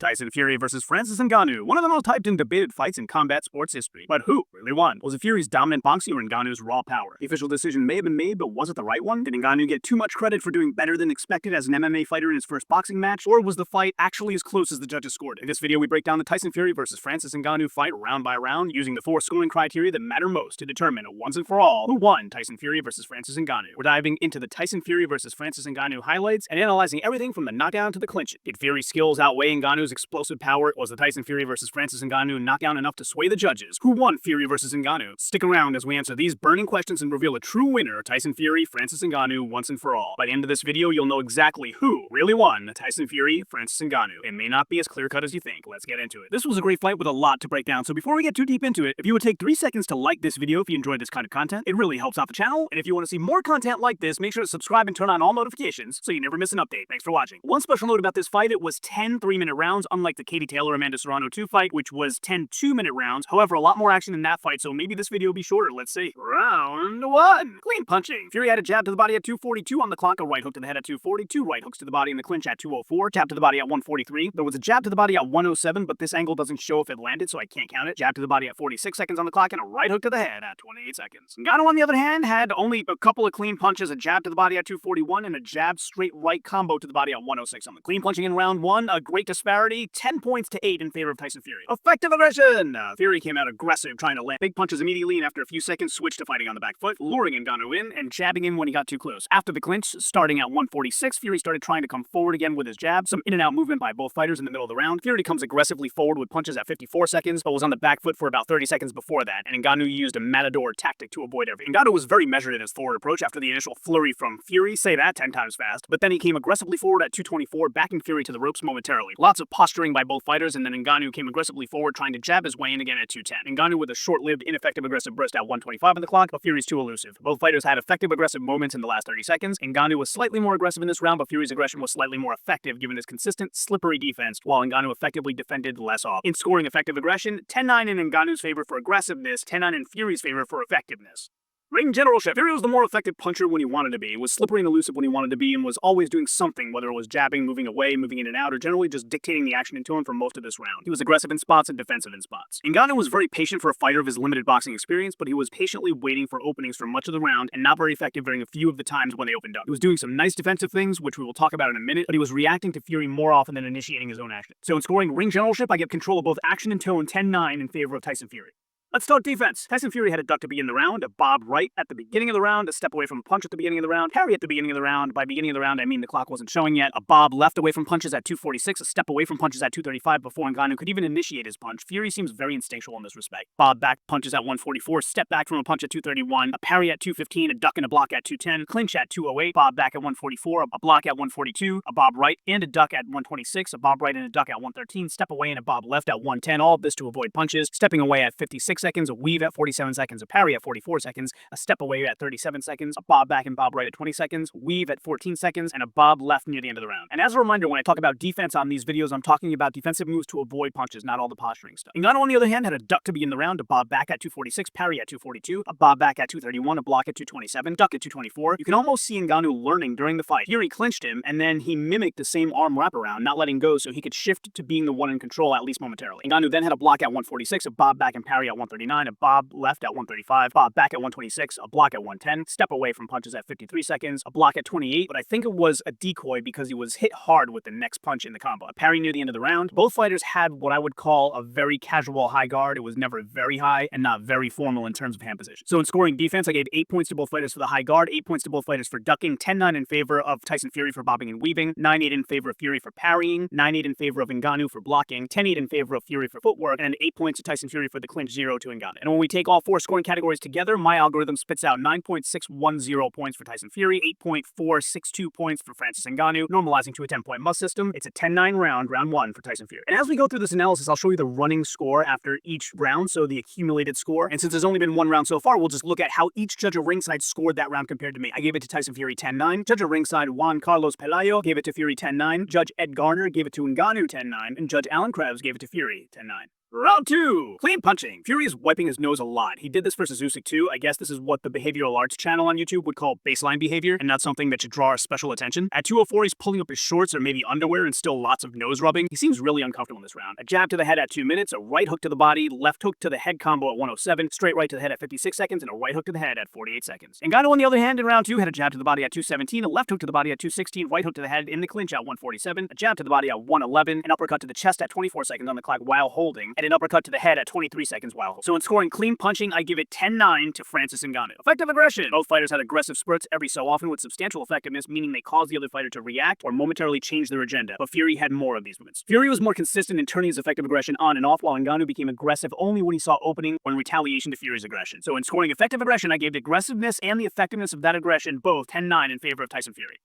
Tyson Fury versus Francis Ngannou, one of the most hyped and debated fights in combat sports history. But who really won? Was it Fury's dominant boxing or Ngannou's raw power? The official decision may have been made, but was it the right one? Did Ngannou get too much credit for doing better than expected as an MMA fighter in his first boxing match? Or was the fight actually as close as the judges scored it? In this video, we break down the Tyson Fury versus Francis Ngannou fight round by round, using the 4 scoring criteria that matter most to determine once and for all who won Tyson Fury versus Francis Ngannou. We're diving into the Tyson Fury versus Francis Ngannou highlights and analyzing everything from the knockdown to the clinch. Did Fury's skills outweigh Ngannou's explosive power? Was the Tyson Fury versus Francis Ngannou knockdown enough to sway the judges? Who won Fury versus Ngannou? Stick around as we answer these burning questions and reveal a true winner, Tyson Fury, Francis Ngannou, once and for all. By the end of this video, you'll know exactly who really won Tyson Fury, Francis Ngannou. It may not be as clear-cut as you think. Let's get into it. This was a great fight with a lot to break down, so before we get too deep into it, if you would take 3 seconds to like this video if you enjoyed this kind of content, it really helps out the channel. And if you want to see more content like this, make sure to subscribe and turn on all notifications so you never miss an update. Thanks for watching. One special note about this fight, it was 10 3-minute rounds, unlike the Katie Taylor-Amanda Serrano 2 fight, which was 10 2-minute rounds. However, a lot more action in that fight, so maybe this video will be shorter. Let's see. Round 1. Clean punching. Fury had a jab to the body at 2:42 on the clock, a right hook to the head at 2:42, right hooks to the body in the clinch at 2:04, jab to the body at 1:43. There was a jab to the body at 1:07, but this angle doesn't show if it landed, so I can't count it. Jab to the body at 46 seconds on the clock, and a right hook to the head at 28 seconds. Ngannou, on the other hand, had only a couple of clean punches, a jab to the body at 2:41, and a jab straight right combo to the body at 1:06 on the clean punching in round 1. A great disparity, 10 points to 8 in favor of Tyson Fury. Effective aggression! Fury came out aggressive, trying to land big punches immediately, and after a few seconds switched to fighting on the back foot, luring Ngannou in and jabbing him when he got too close. After the clinch, starting at 1:46, Fury started trying to come forward again with his jab. Some in and out movement by both fighters in the middle of the round. Fury comes aggressively forward with punches at 54 seconds, but was on the back foot for about 30 seconds before that, and Ngannou used a matador tactic to avoid everything. Ngannou was very measured in his forward approach after the initial flurry from Fury, say that 10 times fast, but then he came aggressively forward at 2:24, backing Fury to the ropes momentarily. Lots of posturing by both fighters, and then Ngannou came aggressively forward, trying to jab his way in again at 2:10. Ngannou with a short-lived, ineffective aggressive burst at 1:25 on the clock, but Fury's too elusive. Both fighters had effective aggressive moments in the last 30 seconds. Ngannou was slightly more aggressive in this round, but Fury's aggression was slightly more effective given his consistent, slippery defense, while Ngannou effectively defended less off. In scoring effective aggression, 10-9 in Ngannou's favor for aggressiveness, 10-9 in Fury's favor for effectiveness. Ring generalship. Fury was the more effective puncher when he wanted to be, was slippery and elusive when he wanted to be, and was always doing something, whether it was jabbing, moving away, moving in and out, or generally just dictating the action into him for most of this round. He was aggressive in spots and defensive in spots. Ngannou was very patient for a fighter of his limited boxing experience, but he was patiently waiting for openings for much of the round and not very effective during a few of the times when they opened up. He was doing some nice defensive things, which we will talk about in a minute, but he was reacting to Fury more often than initiating his own action. So in scoring ring generalship, I give control of both action and tone 10-9 in favor of Tyson Fury. Let's talk defense. Tyson Fury had a duck to begin the round, a bob right at the beginning of the round, a step away from a punch at the beginning of the round, parry at the beginning of the round. By beginning of the round, I mean the clock wasn't showing yet. A bob left away from punches at 2:46, a step away from punches at 2:35 before Ngannou could even initiate his punch. Fury seems very instinctual in this respect. Bob back punches at 1:44, step back from a punch at 2:31, a parry at 2:15, a duck and a block at 2:10, clinch at 2:08, bob back at 1:44, a block at 1:42, a bob right and a duck at 1:26, a bob right and a duck at 1:13, step away and a bob left at 1:10, all of this to avoid punches, stepping away at 56 seconds, a weave at 47 seconds, a parry at 44 seconds, a step away at 37 seconds, a bob back and bob right at 20 seconds, weave at 14 seconds, and a bob left near the end of the round. And as a reminder, when I talk about defense on these videos, I'm talking about defensive moves to avoid punches, not all the posturing stuff. Ngannou, on the other hand, had a duck to begin the round, a bob back at 2:46, parry at 2:42, a bob back at 2:31, a block at 2:27, duck at 2:24. You can almost see Ngannou learning during the fight. Fury clinched him, and then he mimicked the same arm wraparound, not letting go so he could shift to being the one in control at least momentarily. Ngannou then had a block at 1:46, a bob back and parry at 1:39, a bob left at 1:35, bob back at 1:26, a block at 1:10, step away from punches at 53 seconds, a block at 28, but I think it was a decoy because he was hit hard with the next punch in the combo. A parry near the end of the round. Both fighters had what I would call a very casual high guard. It was never very high and not very formal in terms of hand position. So in scoring defense, I gave 8 points to both fighters for the high guard, 8 points to both fighters for ducking, 10-9 in favor of Tyson Fury for bobbing and weaving, 9-8 in favor of Fury for parrying, 9-8 in favor of Ngannou for blocking, 10-8 in favor of Fury for footwork, and 8 points to Tyson Fury for the clinch, 0 to Ngannou. And when we take all 4 scoring categories together, my algorithm spits out 9.610 points for Tyson Fury, 8.462 points for Francis Ngannou, normalizing to a 10-point must system. It's a 10-9 round 1 for Tyson Fury. And as we go through this analysis, I'll show you the running score after each round, so the accumulated score. And since there's only been 1 round so far, we'll just look at how each judge at ringside scored that round compared to me. I gave it to Tyson Fury 10-9. Judge at ringside Juan Carlos Pelayo gave it to Fury 10-9. Judge Ed Garner gave it to Ngannou 10-9. And Judge Alan Krebs gave it to Fury 10-9. Round 2. Clean punching. Fury is wiping his nose a lot. He did this versus Usyk too. I guess this is what the behavioral arts channel on YouTube would call baseline behavior, and not something that should draw our special attention. At 204, he's pulling up his shorts or maybe underwear and still lots of nose rubbing. He seems really uncomfortable in this round. A jab to the head at 2 minutes, a right hook to the body, left hook to the head combo at 107, straight right to the head at 56 seconds, and a right hook to the head at 48 seconds. Ngannou, on the other hand, in round 2, had a jab to the body at 217, a left hook to the body at 216, right hook to the head in the clinch at 147, a jab to the body at 111, an uppercut to the chest at 24 seconds on the clock while holding, and an uppercut to the head at 23 seconds while holding. So in scoring clean punching, I give it 10-9 to Francis Ngannou. Effective aggression. Both fighters had aggressive spurts every so often with substantial effectiveness, meaning they caused the other fighter to react or momentarily change their agenda, but Fury had more of these moments. Fury was more consistent in turning his effective aggression on and off, while Ngannou became aggressive only when he saw opening or in retaliation to Fury's aggression. So in scoring effective aggression, I gave the aggressiveness and the effectiveness of that aggression both 10-9 in favor of Tyson Fury.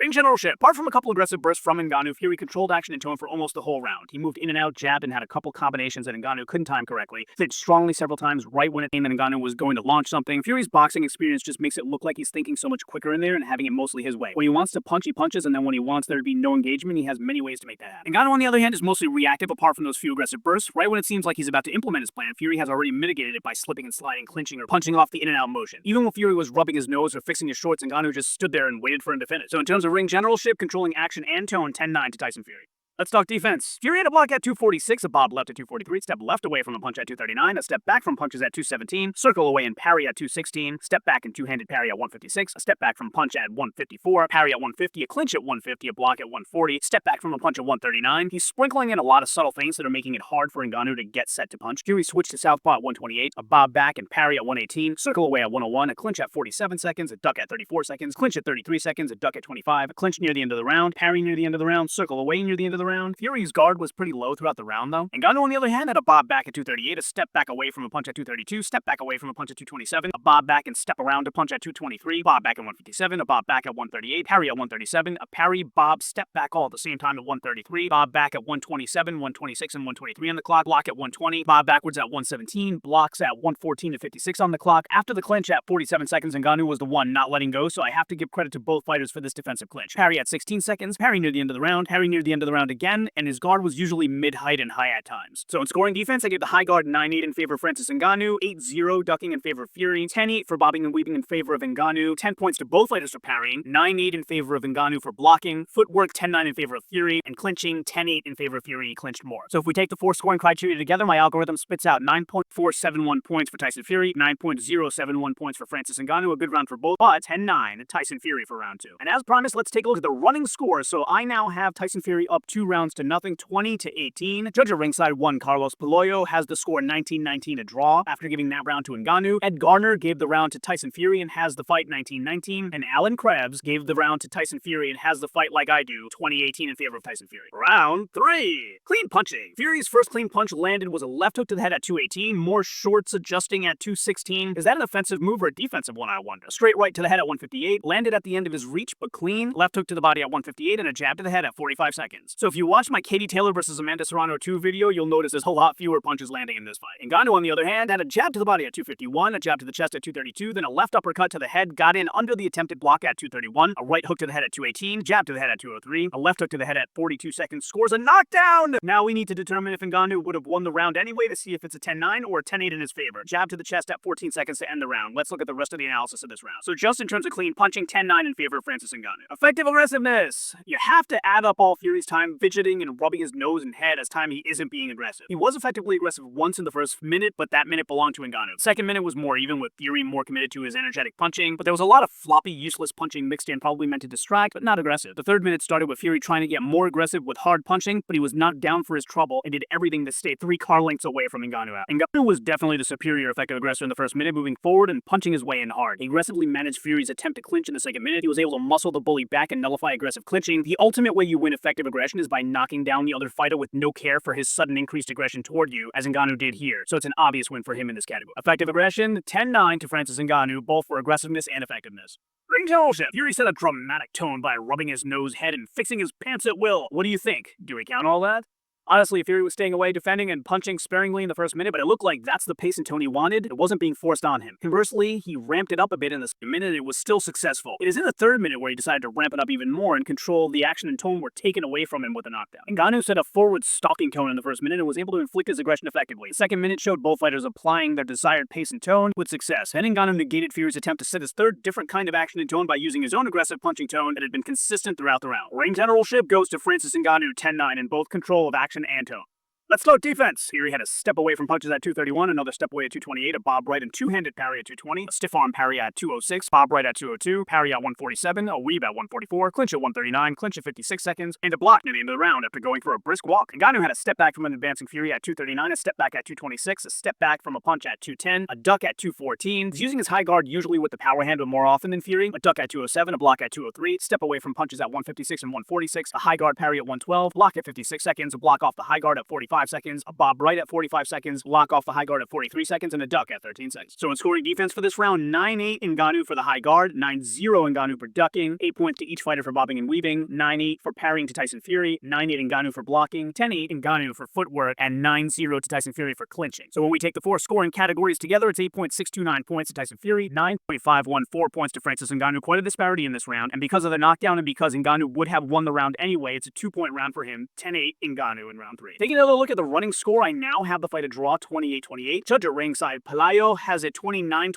In generalship, apart from a couple aggressive bursts from Ngannou, Fury controlled action and tone for almost the whole round. He moved in and out, jabbed, and had a couple combinations that Ngannou couldn't time correctly. Hit strongly several times right when it came that Ngannou was going to launch something. Fury's boxing experience just makes it look like he's thinking so much quicker in there and having it mostly his way. When he wants to punch, he punches, and then when he wants there to be no engagement, he has many ways to make that happen. Ngannou, on the other hand, is mostly reactive apart from those few aggressive bursts. Right when it seems like he's about to implement his plan, Fury has already mitigated it by slipping and sliding, clinching, or punching off the in and out motion. Even when Fury was rubbing his nose or fixing his shorts, Ngannou just stood there and waited for him to finish. So in terms of ring generalship, controlling action and tone, 10-9 to Tyson Fury. Let's talk defense. Fury had a block at 246, a bob left at 243, step left away from a punch at 239, a step back from punches at 217, circle away and parry at 216, step back and two-handed parry at 156, a step back from punch at 154, parry at 150, a clinch at 150, a block at 140, step back from a punch at 139. He's sprinkling in a lot of subtle things that are making it hard for Ngannou to get set to punch. Fury switched to southpaw at 128, a bob back and parry at 118, circle away at 101, a clinch at 47 seconds, a duck at 34 seconds, clinch at 33 seconds, a duck at 25, a clinch near the end of the round, parry near the end of the round, circle away near the end of the round. Fury's guard was pretty low throughout the round, though. Ngannou, on the other hand, had a bob back at 238, a step back away from a punch at 232, step back away from a punch at 227, a bob back and step around to punch at 223, bob back at 157, a bob back at 138, parry at 137, a parry, bob, step back all at the same time at 133, bob back at 127, 126, and 123 on the clock, block at 120, bob backwards at 117, blocks at 114 and 56 on the clock. After the clinch at 47 seconds, Ngannou was the one not letting go, so I have to give credit to both fighters for this defensive clinch. Parry at 16 seconds, parry near the end of the round, parry near the end of the round again, and his guard was usually mid-height and high at times. So in scoring defense, I gave the high guard 9-8 in favor of Francis Ngannou, 8-0 ducking in favor of Fury, 10-8 for bobbing and weaving in favor of Ngannou, 10 points to both fighters for parrying, 9-8 in favor of Ngannou for blocking, footwork 10-9 in favor of Fury, and clinching 10-8 in favor of Fury, he clinched more. So if we take the four scoring criteria together, my algorithm spits out 9.471 points for Tyson Fury, 9.071 points for Francis Ngannou, a good round for both, but 10-9 Tyson Fury for round 2. And as promised, let's take a look at the running score. So I now have Tyson Fury up 2 rounds to nothing, 20-18. Judge at ringside 1 Carlos Paloyo has the score 19-19, a draw after giving that round to Ngannou. Ed Garner gave the round to Tyson Fury and has the fight 19-19. And Alan Krebs gave the round to Tyson Fury and has the fight like I do, 20-18 in favor of Tyson Fury. Round 3. Clean punching. Fury's first clean punch landed was a left hook to the head at 218, more shorts adjusting at 216. Is that an offensive move or a defensive one, I wonder? Straight right to the head at 158, landed at the end of his reach but clean, left hook to the body at 158, and a jab to the head at 45 seconds. So if you watch my Katie Taylor versus Amanda Serrano 2 video, you'll notice there's a lot fewer punches landing in this fight. Ngannou, on the other hand, had a jab to the body at 251, a jab to the chest at 232, then a left uppercut to the head, got in under the attempted block at 231, a right hook to the head at 218, jab to the head at 203, a left hook to the head at 42 seconds, scores a knockdown! Now we need to determine if Ngannou would have won the round anyway to see if it's a 10-9 or a 10-8 in his favor. Jab to the chest at 14 seconds to end the round. Let's look at the rest of the analysis of this round. So just in terms of clean punching, 10-9 in favor of Francis Ngannou. Effective aggressiveness. You have to add up all Fury's time fidgeting and rubbing his nose and head as time he isn't being aggressive. He was effectively aggressive once in the first minute, but that minute belonged to Ngannou. The second minute was more even, with Fury more committed to his energetic punching, but there was a lot of floppy, useless punching mixed in, probably meant to distract, but not aggressive. The third minute started with Fury trying to get more aggressive with hard punching, but he was not down for his trouble and did everything to stay 3 car lengths away from Ngannou out. Ngannou was definitely the superior effective aggressor in the first minute, moving forward and punching his way in hard. He aggressively managed Fury's attempt to clinch in the second minute. He was able to muscle the bully back and nullify aggressive clinching. The ultimate way you win effective aggression is by knocking down the other fighter with no care for his sudden increased aggression toward you, as Ngannou did here. So it's an obvious win for him in this category. Effective aggression, 10-9 to Francis Ngannou, both for aggressiveness and effectiveness. Ring generalship. Fury set a dramatic tone by rubbing his nose, head, and fixing his pants at will. What do you think? Do we count all that? Honestly, Fury was staying away, defending and punching sparingly in the first minute, but it looked like that's the pace and tone he wanted. It wasn't being forced on him. Conversely, he ramped it up a bit in the second minute and it was still successful. It is in the third minute where he decided to ramp it up even more and control the action and tone were taken away from him with a knockdown. Ngannou set a forward stalking tone in the first minute and was able to inflict his aggression effectively. The second minute showed both fighters applying their desired pace and tone with success, and Ngannou negated Fury's attempt to set his third different kind of action and tone by using his own aggressive punching tone that had been consistent throughout the round. Ring generalship goes to Francis Ngannou 10-9 in both control of action and tone. Let's start defense. Fury had a step away from punches at 231, another step away at 228, a Bob Right and two-handed parry at 220, a stiff arm parry at 206, Bob Right at 202, parry at 147, a weave at 144, clinch at 139, clinch at 56 seconds, and a block near the end of the round after going for a brisk walk. Ngannou had a step back from an advancing Fury at 239, a step back at 226, a step back from a punch at 210, a duck at 214. He's using his high guard usually with the power hand, but more often than Fury, a duck at 207, a block at 203, step away from punches at 156 and 146, a high guard parry at 112, block at 56 seconds, a block off the high guard at 45 seconds, a Bob Right at 45 seconds, lock off the high guard at 43 seconds, and a duck at 13 seconds. So in scoring defense for this round, 9-8 Ngannou for the high guard, 9-0 Ngannou for ducking, 8 points to each fighter for bobbing and weaving, 9-8 for parrying to Tyson Fury, 9-8 Ngannou for blocking, 10-8 Ngannou for footwork, and 9-0 to Tyson Fury for clinching. So when we take the four scoring categories together, it's 8.629 points to Tyson Fury, 9.514 points to Francis Ngannou. Quite a disparity in this round, and because of the knockdown and because Ngannou would have won the round anyway, it's a 2-point round for him, 10-8 Ngannou in round 3. Taking another look at the running score, I now have the fight a draw 28-28. Judge at ringside, Pelayo has it 29-27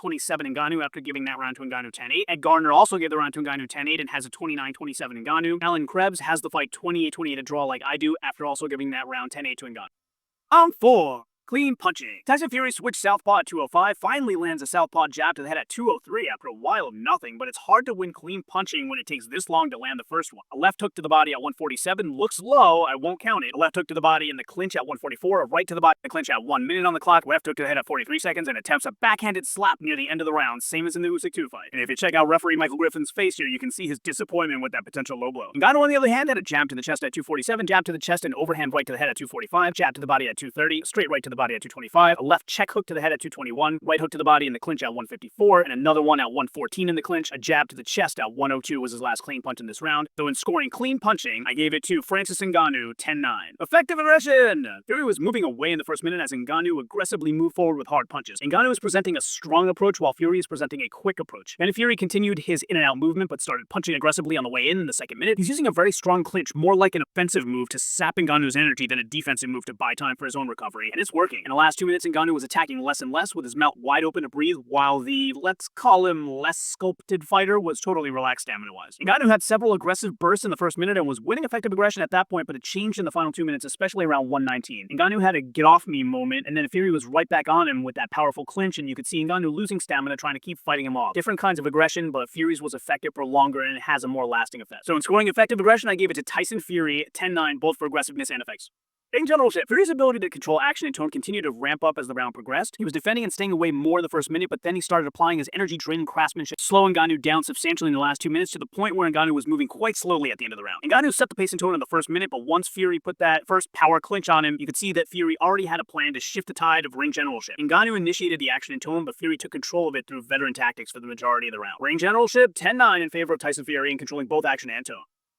Ngannou after giving that round to Ngannou 10-8. Ed Gardner also gave the round to Ngannou 10-8 and has a 29-27 Ngannou. Alan Krebs has the fight 28-28 a draw like I do after also giving that round 10-8 to Ngannou. On 4. Clean punching. Tyson Fury switched southpaw at 205, finally lands a southpaw jab to the head at 203 after a while of nothing, but it's hard to win clean punching when it takes this long to land the first one. A left hook to the body at 147 looks low, I won't count it. A left hook to the body in the clinch at 144, a right to the body in the clinch at 1 minute on the clock, left hook to the head at 43 seconds, and attempts a backhanded slap near the end of the round, same as in the Usyk 2 fight. And if you check out referee Michael Griffin's face here, you can see his disappointment with that potential low blow. Ngannou on the other hand had a jab to the chest at 247, jab to the chest and overhand right to the head at 245, jab to the body at 230, straight right to the body at 225, a left check hook to the head at 221, right hook to the body in the clinch at 154, and another one at 114 in the clinch. A jab to the chest at 102 was his last clean punch in this round. Though in scoring clean punching, I gave it to Francis Ngannou 10-9. Effective aggression! Fury was moving away in the first minute as Ngannou aggressively moved forward with hard punches. Ngannou is presenting a strong approach while Fury is presenting a quick approach. And Fury continued his in and out movement but started punching aggressively on the way in the second minute. He's using a very strong clinch, more like an offensive move to sap Ngannou's energy than a defensive move to buy time for his own recovery, and it's working. In the last 2 minutes, Ngannou was attacking less and less with his mouth wide open to breathe, while the, let's call him, less sculpted fighter was totally relaxed stamina-wise. Ngannou had several aggressive bursts in the first minute and was winning effective aggression at that point, but it changed in the final 2 minutes, especially around 119. Ngannou had a get-off-me moment, and then Fury was right back on him with that powerful clinch, and you could see Ngannou losing stamina trying to keep fighting him off. Different kinds of aggression, but Fury's was effective for longer, and it has a more lasting effect. So in scoring effective aggression, I gave it to Tyson Fury 10-9, both for aggressiveness and effects. In generalship, Fury's ability to control action and tone continued to ramp up as the round progressed. He was defending and staying away more in the first minute, but then he started applying his energy-draining craftsmanship, slowing Ngannou down substantially in the last 2 minutes to the point where Ngannou was moving quite slowly at the end of the round. Ngannou set the pace and tone in the first minute, but once Fury put that first power clinch on him, you could see that Fury already had a plan to shift the tide of ring generalship. Ngannou initiated the action and tone, but Fury took control of it through veteran tactics for the majority of the round. Ring generalship 10-9 in favor of Tyson Fury in controlling both action and tone.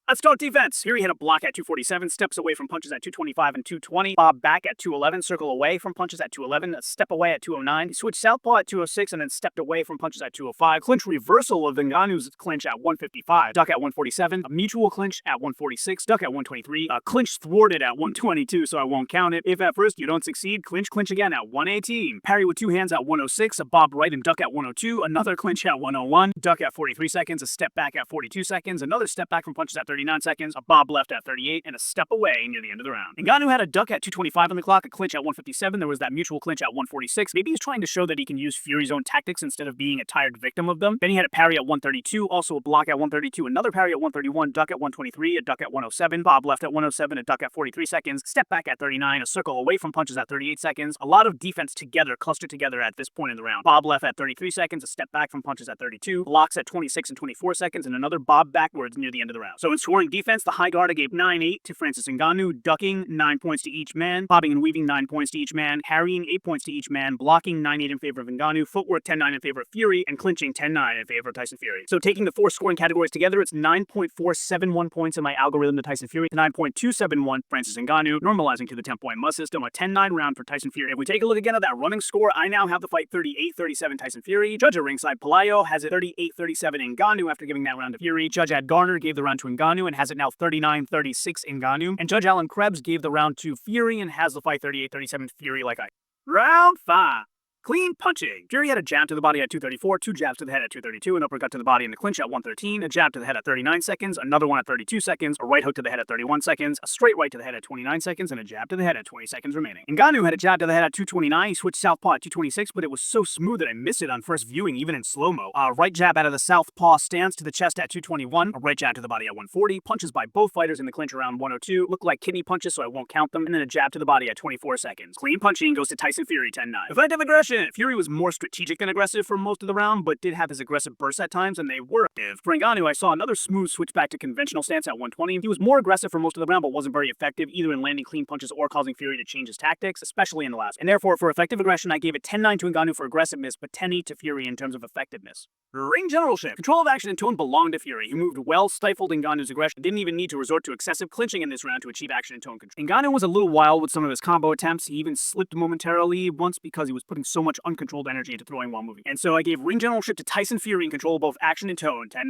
Let's talk defense. Fury had a block at 247, steps away from punches at 225 and 220, bob back at 211, circle away from punches at 211, a step away at 209. He switched southpaw at 206 and then stepped away from punches at 205. Clinch reversal of Ngannou's clinch at 155, duck at 147, a mutual clinch at 146, duck at 123, a clinch thwarted at 122, so I won't count it. If at first you don't succeed, clinch again at 118. Parry with two hands at 106, a bob right and duck at 102, another clinch at 101, duck at 43 seconds, a step back at 42 seconds, another step back from punches at 39 seconds, a bob left at 38, and a step away near the end of the round. Ngannou had a duck at 225 on the clock, a clinch at 157, there was that mutual clinch at 146. Maybe he's trying to show that he can use Fury's own tactics instead of being a tired victim of them. Then he had a parry at 132, also a block at 132, another parry at 131, duck at 123, a duck at 107, bob left at 107, a duck at 43 seconds, step back at 39, a circle away from punches at 38 seconds. A lot of defense together, clustered together at this point in the round. Bob left at 33 seconds, a step back from punches at 32, blocks at 26 and 24 seconds, and another bob backwards near the end of the round. So in Scoring defense, the high guard I gave 9-8 to Francis Ngannou, ducking 9 points to each man, bobbing and weaving 9 points to each man, parrying 8 points to each man, blocking 9-8 in favor of Ngannou, footwork 10-9 in favor of Fury, and clinching 10-9 in favor of Tyson Fury. So taking the 4 scoring categories together, it's 9.471 points in my algorithm to Tyson Fury, to 9.271 Francis Ngannou, normalizing to the 10-point must system, a 10-9 round for Tyson Fury. If we take a look again at that running score, I now have the fight 38-37 Tyson Fury. Judge at ringside Pelayo has it 38-37 Ngannou after giving that round to Fury. Judge Ed Garner gave the round to Ngannou and has it now 39-36 Ngannou. And Judge Alan Krebs gave the round to Fury and has the fight 38-37 Fury like I. Round 5. Clean punching. Fury had a jab to the body at 234, 2 jabs to the head at 232, an uppercut to the body in the clinch at 113, a jab to the head at 39 seconds, another one at 32 seconds, a right hook to the head at 31 seconds, a straight right to the head at 29 seconds, and a jab to the head at 20 seconds remaining. Ngannou had a jab to the head at 229, he switched southpaw at 226, but it was so smooth that I missed it on first viewing, even in slow-mo. A right jab out of the southpaw stance to the chest at 221, a right jab to the body at 140, punches by both fighters in the clinch around 102, look like kidney punches so I won't count them, and then a jab to the body at 24 seconds. Clean punching goes to Tyson Fury 10-9. Effective aggression. Fury was more strategic than aggressive for most of the round, but did have his aggressive bursts at times, and they were active. For Ngannou, I saw another smooth switch back to conventional stance at 120. He was more aggressive for most of the round, but wasn't very effective either in landing clean punches or causing Fury to change his tactics, especially in the last. And therefore, for effective aggression, I gave it 10-9 to Ngannou for aggressiveness, but 10-8 to Fury in terms of effectiveness. Ring generalship. Control of action and tone belonged to Fury. He moved well, stifled Ngannou's aggression, didn't even need to resort to excessive clinching in this round to achieve action and tone control. Ngannou was a little wild with some of his combo attempts. He even slipped momentarily once because he was putting so much uncontrolled energy into throwing while moving. And so I gave ring generalship to Tyson Fury in control of both action and tone, 10-9.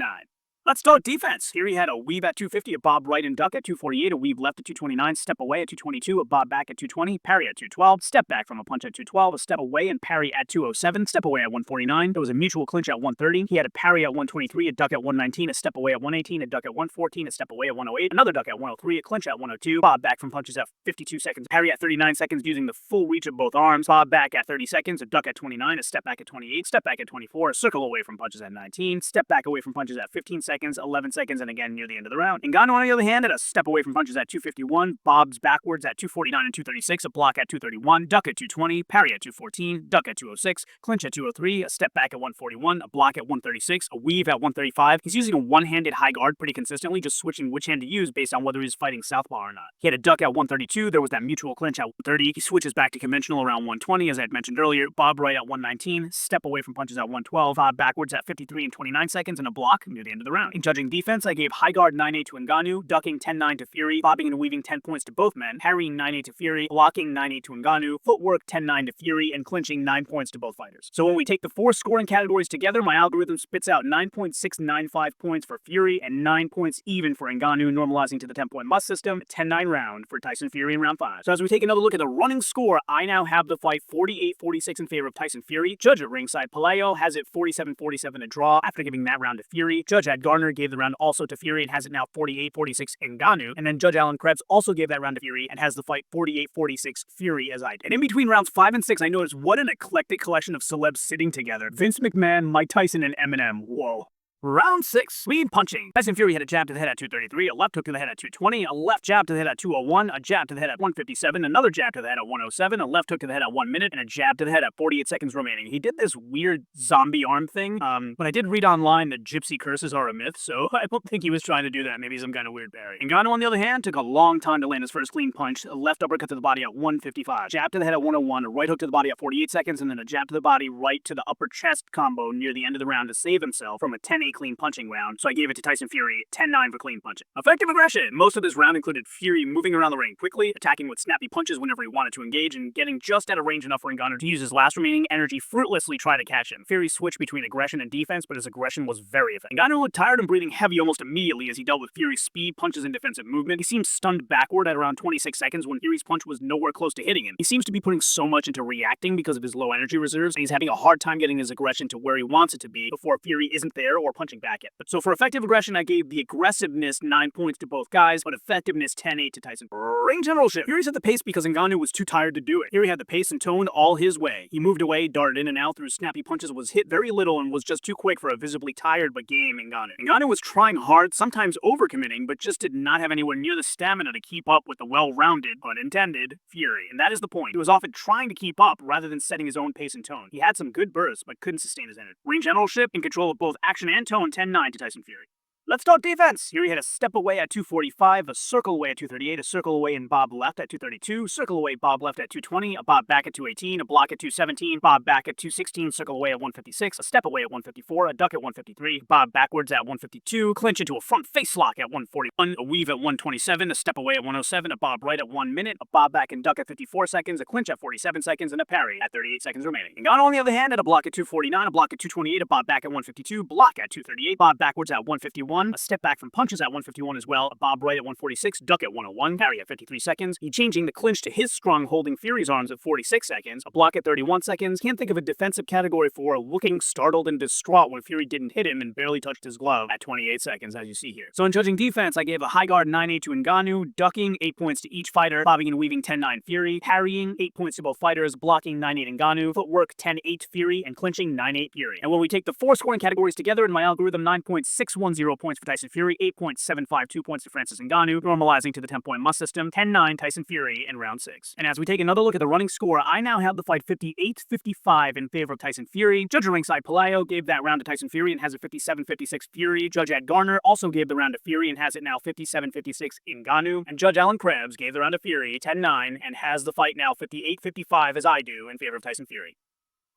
Let's talk defense. Fury had a weave at 250, a bob right and duck at 248, a weave left at 229, step away at 222, a bob back at 220, parry at 212, step back from a punch at 212, a step away and parry at 207, step away at 149. There was a mutual clinch at 130. He had a parry at 123, a duck at 119, a step away at 118, a duck at 114, a step away at 108, another duck at 103, a clinch at 102, bob back from punches at 52 seconds, parry at 39 seconds using the full reach of both arms, bob back at 30 seconds, a duck at 29, a step back at 28, step back at 24, a circle away from punches at 19, step back away from punches at 15 seconds, 11 seconds, and again near the end of the round. Ngannou, on the other hand, had a step away from punches at 251, bobs backwards at 249 and 236, a block at 231, duck at 220, parry at 214, duck at 206, clinch at 203, a step back at 141, a block at 136, a weave at 135. He's using a one-handed high guard pretty consistently, just switching which hand to use based on whether he's fighting southpaw or not. He had a duck at 132, there was that mutual clinch at 130, he switches back to conventional around 120, as I had mentioned earlier, bob right at 119, step away from punches at 112, bob backwards at 53 and 29 seconds, and a block near the end of the round. In judging defense, I gave high guard 9-8 to Ngannou, ducking 10-9 to Fury, bobbing and weaving 10 points to both men, parrying 9-8 to Fury, blocking 9-8 to Ngannou, footwork 10-9 to Fury, and clinching 9 points to both fighters. So when we take the 4 scoring categories together, my algorithm spits out 9.695 points for Fury and 9 points even for Ngannou, normalizing to the 10-point must system, 10-9 round for Tyson Fury in round 5. So as we take another look at the running score, I now have the fight 48-46 in favor of Tyson Fury. Judge at ringside Pelayo has it 47-47 a draw after giving that round to Fury. Judge Ed Garner gave the round also to Fury and has it now 48-46 Ngannou. And then Judge Alan Krebs also gave that round to Fury and has the fight 48-46 Fury as I did. And in between rounds 5 and 6, I noticed what an eclectic collection of celebs sitting together. Vince McMahon, Mike Tyson, and Eminem. Whoa. Round 6, lead punching. Tyson Fury had a jab to the head at 233, a left hook to the head at 220, a left jab to the head at 201, a jab to the head at 157, another jab to the head at 107, a left hook to the head at 1 minute, and a jab to the head at 48 seconds remaining. He did this weird zombie arm thing, but I did read online that gypsy curses are a myth, so I don't think he was trying to do that. Maybe some kind of weird parry. Ngannou, on the other hand, took a long time to land his first clean punch, a left uppercut to the body at 155, jab to the head at 101, a right hook to the body at 48 seconds, and then a jab to the body right to the upper chest combo near the end of the round to save himself from a 10-8 clean punching round. So I gave it to Tyson Fury, 10-9 for clean punching. Effective aggression. Most of this round included Fury moving around the ring quickly, attacking with snappy punches whenever he wanted to engage, and getting just out of range enough for Ngannou to use his last remaining energy fruitlessly try to catch him. Fury switched between aggression and defense, but his aggression was very effective. Ngannou looked tired and breathing heavy almost immediately as he dealt with Fury's speed, punches, and defensive movement. He seemed stunned backward at around 26 seconds when Fury's punch was nowhere close to hitting him. He seems to be putting so much into reacting because of his low energy reserves, and he's having a hard time getting his aggression to where he wants it to be before Fury isn't there or punching back at. So for effective aggression, I gave the aggressiveness 9 points to both guys, but effectiveness 10-8 to Tyson. Ring generalship. Fury set the pace because Ngannou was too tired to do it. Fury had the pace and tone all his way. He moved away, darted in and out through snappy punches, was hit very little, and was just too quick for a visibly tired but game Ngannou. Ngannou was trying hard, sometimes overcommitting, but just did not have anywhere near the stamina to keep up with the well-rounded, pun intended, Fury. And that is the point. He was often trying to keep up rather than setting his own pace and tone. He had some good bursts, but couldn't sustain his energy. Ring generalship in control of both action and tone, 10-9 to Tyson Fury. Let's talk defense. Fury had a step away at 245, a circle away at 238, a circle away and bob left at 232, circle away bob left at 220, a bob back at 218, a block at 217, bob back at 216, circle away at 156, a step away at 154, a duck at 153, bob backwards at 152, clinch into a front face lock at 141, a weave at 127, a step away at 107, a bob right at 1 minute, a bob back and duck at 54 seconds, a clinch at 47 seconds, and a parry at 38 seconds remaining. Ngannou, on the other hand, had a block at 249, a block at 228, a bob back at 152, block at 238, bob backwards at 151, a step back from punches at 151 as well, a bob right at 146, duck at 101, parry at 53 seconds, he changing the clinch to his strong holding Fury's arms at 46 seconds, a block at 31 seconds. Can't think of a defensive category for looking startled and distraught when Fury didn't hit him and barely touched his glove at 28 seconds, as you see here. So in judging defense, I gave a high guard 9-8 to Ngannou, ducking 8 points to each fighter, bobbing and weaving 10-9 Fury, parrying 8 points to both fighters, blocking 9-8 Ngannou, footwork 10-8 Fury, and clinching 9-8 Fury. And when we take the 4 scoring categories together in my algorithm, 9.610 points for Tyson Fury, 8.752 points to Francis Ngannou, normalizing to the 10-point must system, 10-9 Tyson Fury in round 6. And as we take another look at the running score, I now have the fight 58-55 in favor of Tyson Fury. Judge at ringside Palaio gave that round to Tyson Fury and has it 57-56 Fury. Judge Ed Garner also gave the round to Fury and has it now 57-56 Ngannou. And Judge Alan Krebs gave the round to Fury 10-9 and has the fight now 58-55 as I do in favor of Tyson Fury.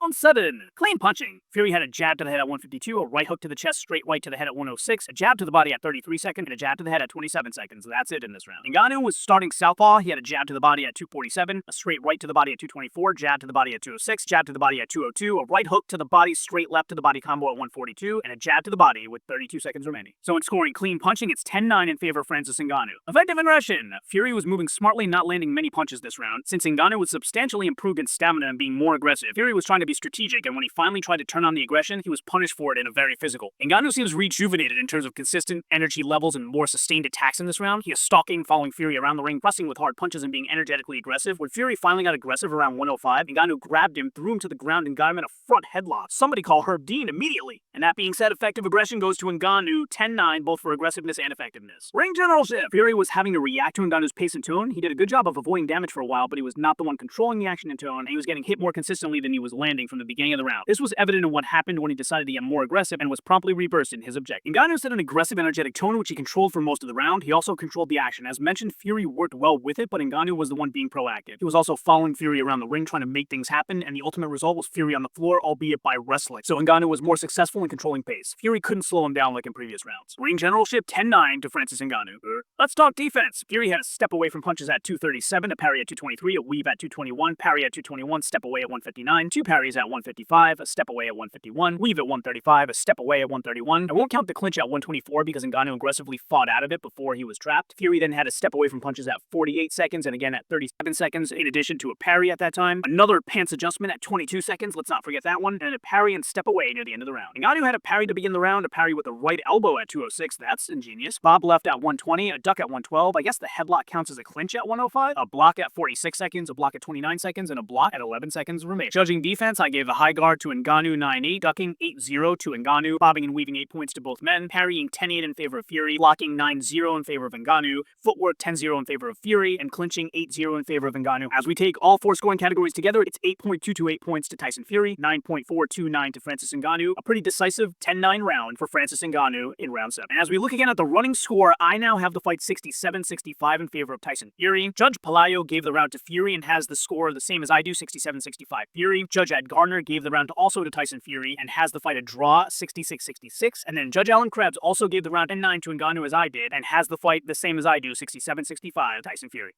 On 7, clean punching. Fury had a jab to the head at 152, a right hook to the chest, straight right to the head at 106, a jab to the body at 33 seconds, and a jab to the head at 27 seconds. That's it in this round. Ngannou was starting southpaw. He had a jab to the body at 247, a straight right to the body at 224, jab to the body at 206, jab to the body at 202, a right hook to the body, straight left to the body combo at 142, and a jab to the body with 32 seconds remaining. So in scoring clean punching, it's 10-9 in favor of Francis Ngannou. Effective aggression. Fury was moving smartly, not landing many punches this round. Since Ngannou was substantially improved in stamina and being more aggressive, Fury was trying to be strategic, and when he finally tried to turn on the aggression, he was punished for it in a very physical. Ngannou seems rejuvenated in terms of consistent energy levels and more sustained attacks in this round. He is stalking, following Fury around the ring, pressing with hard punches and being energetically aggressive. When Fury finally got aggressive around 105, Ngannou grabbed him, threw him to the ground, and got him in a front headlock. Somebody call Herb Dean immediately. And that being said, effective aggression goes to Ngannou, 10-9, both for aggressiveness and effectiveness. Ring generalship. Fury was having to react to Ngannou's pace and tone. He did a good job of avoiding damage for a while, but he was not the one controlling the action and tone, and he was getting hit more consistently than he was landing from the beginning of the round. This was evident in what happened when he decided to get more aggressive and was promptly reversed in his objective. Ngannou set an aggressive, energetic tone which he controlled for most of the round. He also controlled the action. As mentioned, Fury worked well with it, but Ngannou was the one being proactive. He was also following Fury around the ring, trying to make things happen, and the ultimate result was Fury on the floor, albeit by wrestling. So Ngannou was more successful in controlling pace. Fury couldn't slow him down like in previous rounds. Ring generalship 10-9 to Francis Ngannou. Let's talk defense. Fury had a step away from punches at 237, a parry at 223, a weave at 221, parry at 221, step away at 159, 2 parries at 155, a step away at 151, weave at 135, a step away at 131. I won't count the clinch at 124 because Ngannou aggressively fought out of it before he was trapped. Fury then had a step away from punches at 48 seconds and again at 37 seconds, in addition to a parry at that time. Another pants adjustment at 22 seconds, let's not forget that one, and a parry and step away near the end of the round. Ngannou had a parry to begin the round, a parry with a right elbow at 206, that's ingenious. Bob left at 120, a duck at 112, I guess the headlock counts as a clinch at 105, a block at 46 seconds, a block at 29 seconds, and a block at 11 seconds remaining. Judging defense, I gave a high guard to Ngannou 9-8, ducking 8-0 to Ngannou, bobbing and weaving 8 points to both men, parrying 10-8 in favor of Fury, blocking 9-0 in favor of Ngannou, footwork 10-0 in favor of Fury, and clinching 8-0 in favor of Ngannou. As we take all 4 scoring categories together, it's 8.228 points to Tyson Fury, 9.429 to Francis Ngannou, a pretty decisive 10-9 round for Francis Ngannou in round 7. And as we look again at the running score, I now have the fight 67-65 in favor of Tyson Fury. Judge Palaio gave the round to Fury and has the score the same as I do, 67-65 Fury. Judge Ed Garner gave the round also to Tyson Fury and has the fight a draw, 66-66. And then Judge Alan Krebs also gave the round 10-9 to Ngannou as I did and has the fight the same as I do, 67-65 Tyson Fury.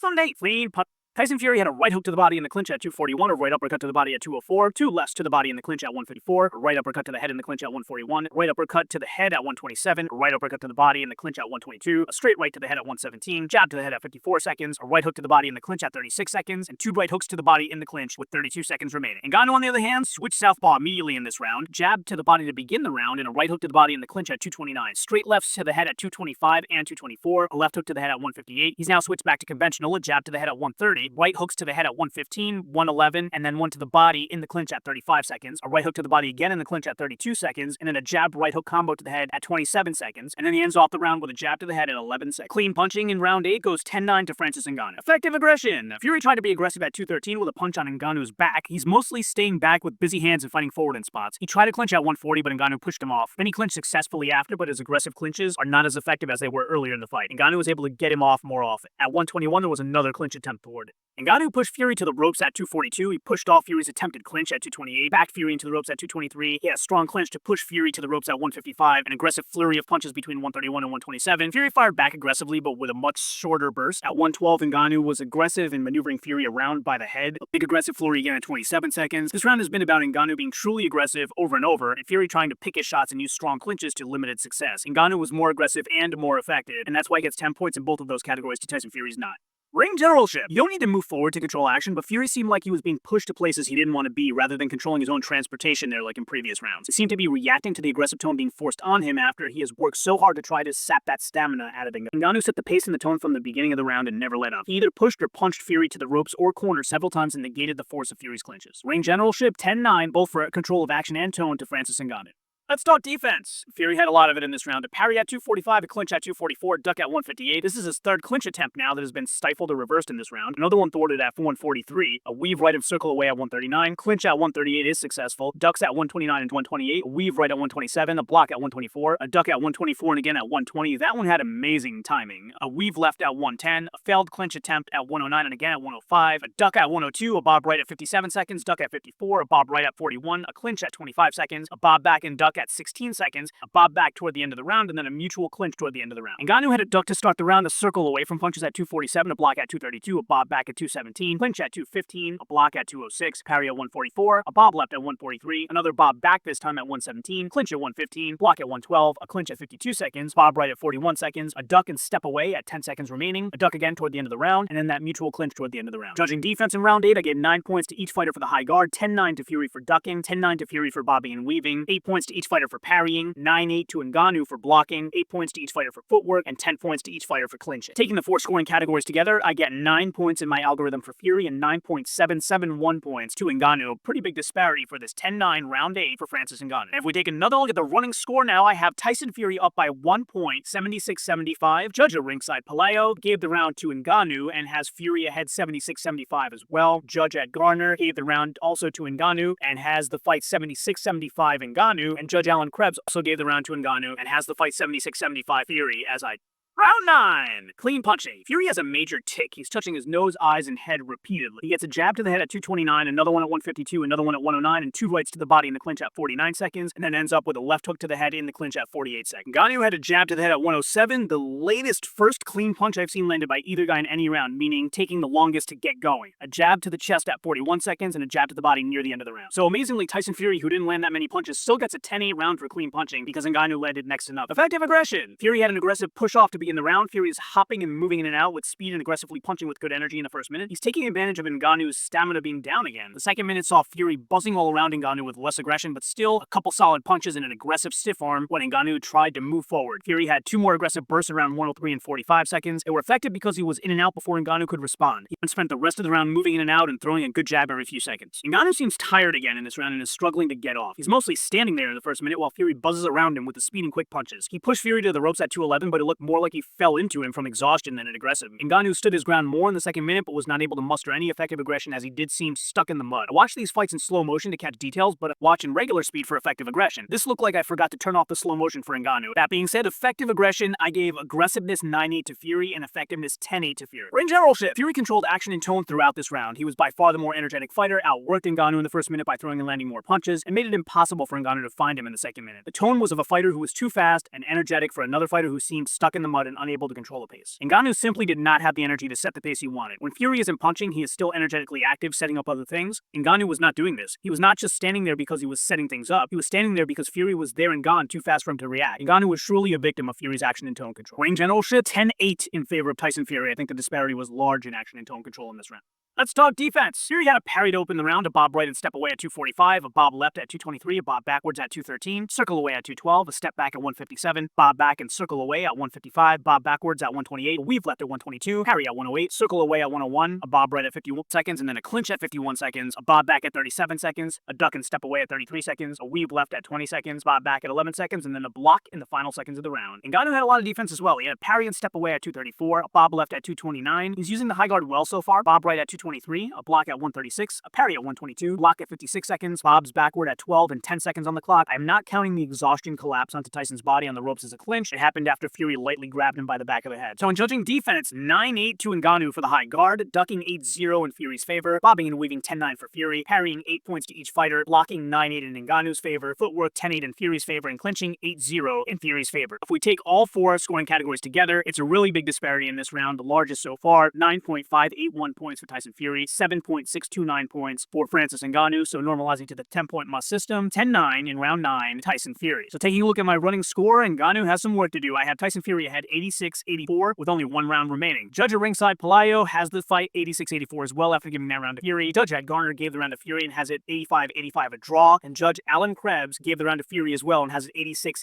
Sunday, clean punch. Tyson Fury had a right hook to the body in the clinch at 241, a right uppercut to the body at 204, 2 lefts to the body in the clinch at 154, a right uppercut to the head in the clinch at 141, right uppercut to the head at 127, a right uppercut to the body in the clinch at 122, a straight right to the head at 117, jab to the head at 54 seconds, a right hook to the body in the clinch at 36 seconds, and 2 right hooks to the body in the clinch with 32 seconds remaining. Ngannou, on the other hand, switched southpaw immediately in this round, jab to the body to begin the round, and a right hook to the body in the clinch at 229, straight lefts to the head at 225 and 224, a left hook to the head at 158. He's now switched back to conventional, a jab to the head at 130, 1:30, right hooks to the head at 1:15, 1:11, and then one to the body in the clinch at 35 seconds, a right hook to the body again in the clinch at 32 seconds, and then a jab right hook combo to the head at 27 seconds, and then he ends off the round with a jab to the head at 11 seconds. Clean punching in round 8 goes 10-9 to Francis Ngannou. Effective aggression. Fury tried to be aggressive at 2:13 with a punch on Ngannou's back. He's mostly staying back with busy hands and fighting forward in spots. He tried to clinch at 1:40, but Ngannou pushed him off. Then he clinched successfully after, but his aggressive clinches are not as effective as they were earlier in the fight. Ngannou was able to get him off more often. At 1:21, there was another clinch attempt toward it. Ngannou pushed Fury to the ropes at 2:42. He pushed off Fury's attempted clinch at 2:28, backed Fury into the ropes at 2:23. He had a strong clinch to push Fury to the ropes at 1:55, an aggressive flurry of punches between 1:31 and 1:27. Fury fired back aggressively, but with a much shorter burst. At 1:12, Ngannou was aggressive in maneuvering Fury around by the head. A big aggressive flurry again at 27 seconds. This round has been about Ngannou being truly aggressive over and over, and Fury trying to pick his shots and use strong clinches to limited success. Ngannou was more aggressive and more effective, and that's why he gets 10 points in both of those categories to Tyson Fury's not. Ring generalship. You don't need to move forward to control action, but Fury seemed like he was being pushed to places he didn't want to be rather than controlling his own transportation there like in previous rounds. He seemed to be reacting to the aggressive tone being forced on him after he has worked so hard to try to sap that stamina out of Ngannou. Ngannou set the pace and the tone from the beginning of the round and never let up. He either pushed or punched Fury to the ropes or corner several times and negated the force of Fury's clinches. Ring generalship 10-9, both for control of action and tone to Francis Ngannou. Let's talk defense. Fury had a lot of it in this round. A parry at 2:45, a clinch at 2:44, duck at 1:58. This is his third clinch attempt now that has been stifled or reversed in this round. Another one thwarted at 1:43. A weave right of circle away at 1:39. Clinch at 1:38 is successful. Ducks at 1:29 and 1:28. A weave right at 1:27. A block at 1:24. A duck at 1:24 and again at 1:20. That one had amazing timing. A weave left at 1:10. A failed clinch attempt at 1:09 and again at 1:05. A duck at 1:02. A bob right at 57 seconds. Duck at 54. A bob right at 41. A clinch at 25 seconds. A bob back and duck at 16 seconds. A bob back toward the end of the round, and then a mutual clinch toward the end of the round. Ngannou had a duck to start the round, a circle away from punches at 2:47, a block at 2:32, a bob back at 2:17, clinch at 2:15, a block at 2:06, parry at 1:44, a bob left at 1:43, another bob back this time at 1:17, clinch at 1:15, block at 1:12, a clinch at 52 seconds, bob right at 41 seconds, a duck and step away at 10 seconds remaining, a duck again toward the end of the round, and then that mutual clinch toward the end of the round. Judging defense in round 8, I gave 9 points to each fighter for the high guard, 10-9 to Fury for ducking, 10-9 to Fury for bobbing and weaving, 8 points to each fighter for parrying, 9-8 to Ngannou for blocking, 8 points to each fighter for footwork, and 10 points to each fighter for clinching. Taking the 4 scoring categories together, I get 9 points in my algorithm for Fury and 9.771 points to Ngannou. Pretty big disparity for this 10-9 round 8 for Francis Ngannou. And if we take another look at the running score now, I have Tyson Fury up by 1 point, 76-75. Judge at ringside Palaio gave the round to Ngannou and has Fury ahead 76-75 as well. Judge at Garner gave the round also to Ngannou and has the fight 76-75 Ngannou. And Judge Alan Krebs also gave the round to Ngannou and has the fight 76-75 Fury as I Round 9! Clean punching. Fury has a major tick. He's touching his nose, eyes, and head repeatedly. He gets a jab to the head at 2:29, another one at 1:52, another one at 1:09, and 2 rights to the body in the clinch at 49 seconds, and then ends up with a left hook to the head in the clinch at 48 seconds. Ngannou had a jab to the head at 1:07, the latest first clean punch I've seen landed by either guy in any round, meaning taking the longest to get going. A jab to the chest at 41 seconds, and a jab to the body near the end of the round. So amazingly, Tyson Fury, who didn't land that many punches, still gets a 10-8 round for clean punching because Ngannou landed next to nothing. Effective aggression. Fury had an aggressive push-off to begin the round. Fury is hopping and moving in and out with speed and aggressively punching with good energy in the first minute. He's taking advantage of Ngannou's stamina being down again. The second minute saw Fury buzzing all around Ngannou with less aggression, but still a couple solid punches and an aggressive stiff arm when Ngannou tried to move forward. Fury had 2 more aggressive bursts around 103 and 45 seconds. They were effective because he was in and out before Ngannou could respond. He spent the rest of the round moving in and out and throwing a good jab every few seconds. Ngannou seems tired again in this round and is struggling to get off. He's mostly standing there in the first minute while Fury buzzes around him with the speed and quick punches. He pushed Fury to the ropes at 2:11, but it looked more like he fell into him from exhaustion than an aggressive. Ngannou stood his ground more in the second minute, but was not able to muster any effective aggression as he did seem stuck in the mud. I watched these fights in slow motion to catch details, but I watch in regular speed for effective aggression. This looked like I forgot to turn off the slow motion for Ngannou. That being said, effective aggression, I gave aggressiveness 9-8 to Fury and effectiveness 10-8 to Fury. Ring generalship. Fury controlled action and tone throughout this round. He was by far the more energetic fighter, outworked Ngannou in the first minute by throwing and landing more punches, and made it impossible for Ngannou to find him in the second minute. The tone was of a fighter who was too fast and energetic for another fighter who seemed stuck in the mud and unable to control the pace. Ngannou simply did not have the energy to set the pace he wanted. When Fury isn't punching, he is still energetically active, setting up other things. Ngannou was not doing this. He was not just standing there because he was setting things up. He was standing there because Fury was there and gone too fast for him to react. Ngannou was truly a victim of Fury's action and tone control. Ring generalship 10-8 in favor of Tyson Fury. I think the disparity was large in action and tone control in this round. Let's talk defense. Fury had a parry to open the round, a bob right and step away at 245, a bob left at 223, a bob backwards at 213, circle away at 212, a step back at 157, bob back and circle away at 155, bob backwards at 128, a weave left at 122, parry at 108, circle away at 101, a bob right at 51 seconds, and then a clinch at 51 seconds, a bob back at 37 seconds, a duck and step away at 33 seconds, a weave left at 20 seconds, bob back at 11 seconds, and then a block in the final seconds of the round. Ngannou had a lot of defense as well. He had a parry and step away at 234, a bob left at 229. He's using the high guard well so far. Bob right at 223, a block at 136, a parry at 122, block at 56 seconds, bobs backward at 12 and 10 seconds on the clock. I'm not counting the exhaustion collapse onto Tyson's body on the ropes as a clinch. It happened after Fury lightly grabbed him by the back of the head. So in judging defense, 9-8 to Ngannou for the high guard, ducking 8-0 in Fury's favor, bobbing and weaving 10-9 for Fury, parrying 8 points to each fighter, blocking 9-8 in Ngannou's favor, footwork 10-8 in Fury's favor, and clinching 8-0 in Fury's favor. If we take all four scoring categories together, it's a really big disparity in this round, the largest so far, 9.581 points for Tyson Fury, 7.629 points for Francis Ngannou, so normalizing to the 10-point must system, 10-9 in round 9, Tyson Fury. So taking a look at my running score, Ngannou has some work to do. I have Tyson Fury ahead 86-84 with only one round remaining. Judge at ringside, Pelayo, has the fight 86-84 as well after giving that round to Fury. Judge Ed Garner gave the round to Fury and has it 85-85 a draw, and Judge Alan Krebs gave the round to Fury as well and has it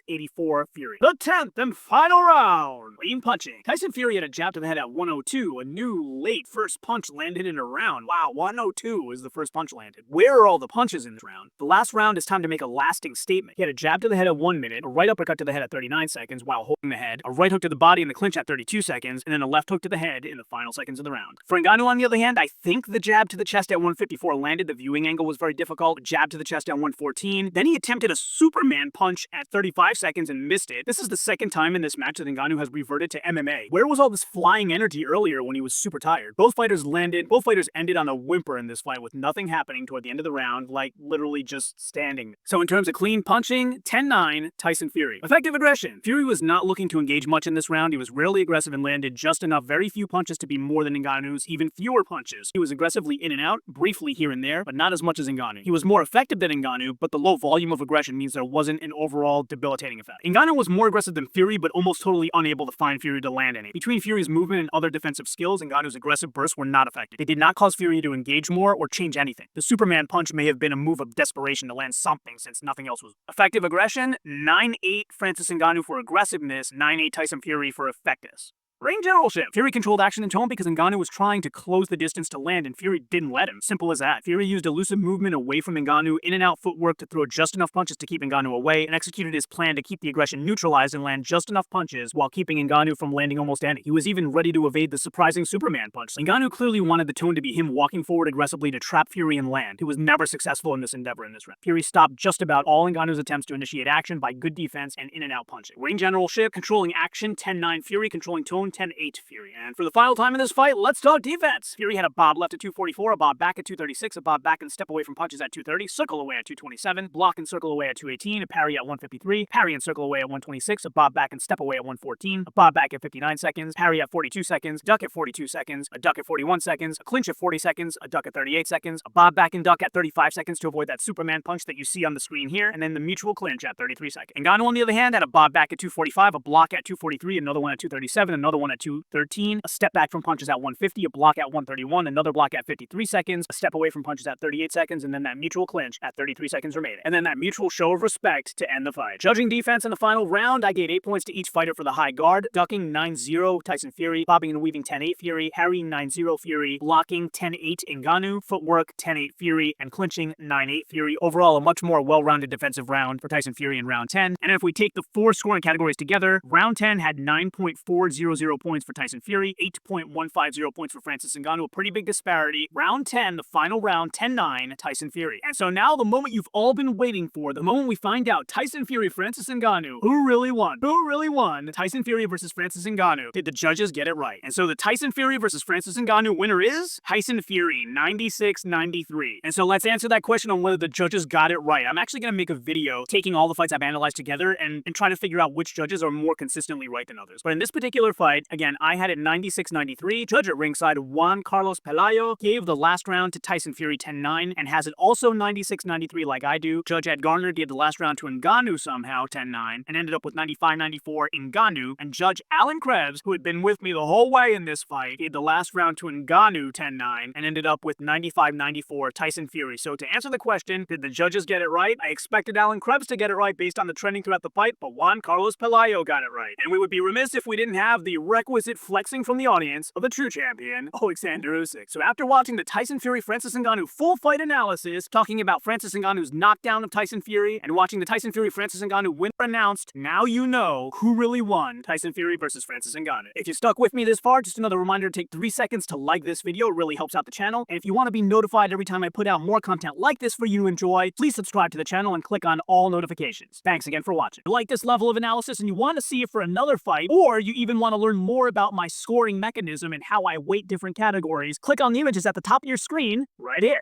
86-84 Fury. The 10th and final round, clean punching. Tyson Fury had a jab to the head at 102. A new late first punch landed in a round. Wow, 102 is the first punch landed. Where are all the punches in this round? The last round is time to make a lasting statement. He had a jab to the head at 1 minute, a right uppercut to the head at 39 seconds while holding the head, a right hook to the body in the clinch at 32 seconds, and then a left hook to the head in the final seconds of the round. For Ngannou, on the other hand, I think the jab to the chest at 154 landed. The viewing angle was very difficult. A jab to the chest at 114. Then he attempted a Superman punch at 35 seconds and missed it. This is the second time in this match that Ngannou has reverted to MMA. Where was all this flying energy earlier when he was super tired? Both fighters ended on a whimper in this fight with nothing happening toward the end of the round, like literally just standing. So in terms of clean punching, 10-9, Tyson Fury. Effective aggression. Fury was not looking to engage much in this round. He was rarely aggressive and landed just enough, very few punches to be more than Ngannou's, even fewer punches. He was aggressively in and out, briefly here and there, but not as much as Ngannou. He was more effective than Ngannou, but the low volume of aggression means there wasn't an overall debilitating effect. Ngannou was more aggressive than Fury, but almost totally unable to find Fury to land any. Between Fury's movement and other defensive skills, Ngannou's aggressive bursts were not effective. They did not cause Fury to engage more or change anything. The Superman punch may have been a move of desperation to land something since nothing else was. Effective aggression, 9-8 Francis Ngannou for aggressiveness, 9-8 Tyson Fury for effectiveness. Ring generalship. Fury controlled action and tone because Ngannou was trying to close the distance to land and Fury didn't let him. Simple as that. Fury used elusive movement away from Ngannou, in and out footwork to throw just enough punches to keep Ngannou away, and executed his plan to keep the aggression neutralized and land just enough punches while keeping Ngannou from landing almost any. He was even ready to evade the surprising Superman punch. Ngannou clearly wanted the tone to be him walking forward aggressively to trap Fury and land. He was never successful in this endeavor in this round. Fury stopped just about all Ngannou's attempts to initiate action by good defense and in and out punching. Ring generalship, controlling action, 10-9 Fury, controlling tone, 10-8 Fury. And for the final time in this fight, let's talk defense. Fury had a bob left at 244, a bob back at 236, a bob back and step away from punches at 230, circle away at 227, block and circle away at 218, a parry at 153, parry and circle away at 126, a bob back and step away at 114, a bob back at 59 seconds, parry at 42 seconds, duck at 42 seconds, a duck at 41 seconds, a clinch at 40 seconds, a duck at 38 seconds, a bob back and duck at 35 seconds to avoid that Superman punch that you see on the screen here, and then the mutual clinch at 33 seconds. Ngannou, on the other hand, had a bob back at 245, a block at 243, another one at 237, another one at 213, a step back from punches at 150, a block at 131, another block at 53 seconds, a step away from punches at 38 seconds, and then that mutual clinch at 33 seconds remaining. And then that mutual show of respect to end the fight. Judging defense in the final round, I gave 8 points to each fighter for the high guard, ducking 9-0 Tyson Fury, bobbing and weaving 10-8 Fury, parrying 9-0 Fury, blocking 10-8 Ngannou, footwork 10-8 Fury, and clinching 9-8 Fury. Overall, a much more well-rounded defensive round for Tyson Fury in round 10. And if we take the four scoring categories together, round 10 had 9.400 points for Tyson Fury, 8.150 points for Francis Ngannou, a pretty big disparity. Round 10, the final round, 10-9, Tyson Fury. And so now the moment you've all been waiting for, the moment we find out Tyson Fury, Francis Ngannou, who really won? Who really won? Tyson Fury versus Francis Ngannou. Did the judges get it right? And so the Tyson Fury versus Francis Ngannou winner is Tyson Fury, 96-93. And so let's answer that question on whether the judges got it right. I'm actually going to make a video taking all the fights I've analyzed together and trying to figure out which judges are more consistently right than others. But in this particular fight, fight. Again, I had it 96-93. Judge at ringside, Juan Carlos Pelayo, gave the last round to Tyson Fury 10-9 and has it also 96-93 like I do. Judge Ed Garner gave the last round to Ngannou somehow 10-9 and ended up with 95-94 Ngannou. And Judge Alan Krebs, who had been with me the whole way in this fight, gave the last round to Ngannou 10-9 and ended up with 95-94 Tyson Fury. So to answer the question, did the judges get it right? I expected Alan Krebs to get it right based on the trending throughout the fight, but Juan Carlos Pelayo got it right. And we would be remiss if we didn't have the requisite flexing from the audience of the true champion, Alexander Usyk. So after watching the Tyson Fury-Francis Ngannou full fight analysis, talking about Francis Ngannou's knockdown of Tyson Fury, and watching the Tyson Fury-Francis Ngannou win announced, now you know who really won Tyson Fury versus Francis Ngannou. If you stuck with me this far, just another reminder to take 3 seconds to like this video. It really helps out the channel. And if you want to be notified every time I put out more content like this for you to enjoy, please subscribe to the channel and click on all notifications. Thanks again for watching. If you like this level of analysis and you want to see it for another fight, or you even want to learn more about my scoring mechanism and how I weight different categories, click on the images at the top of your screen right here.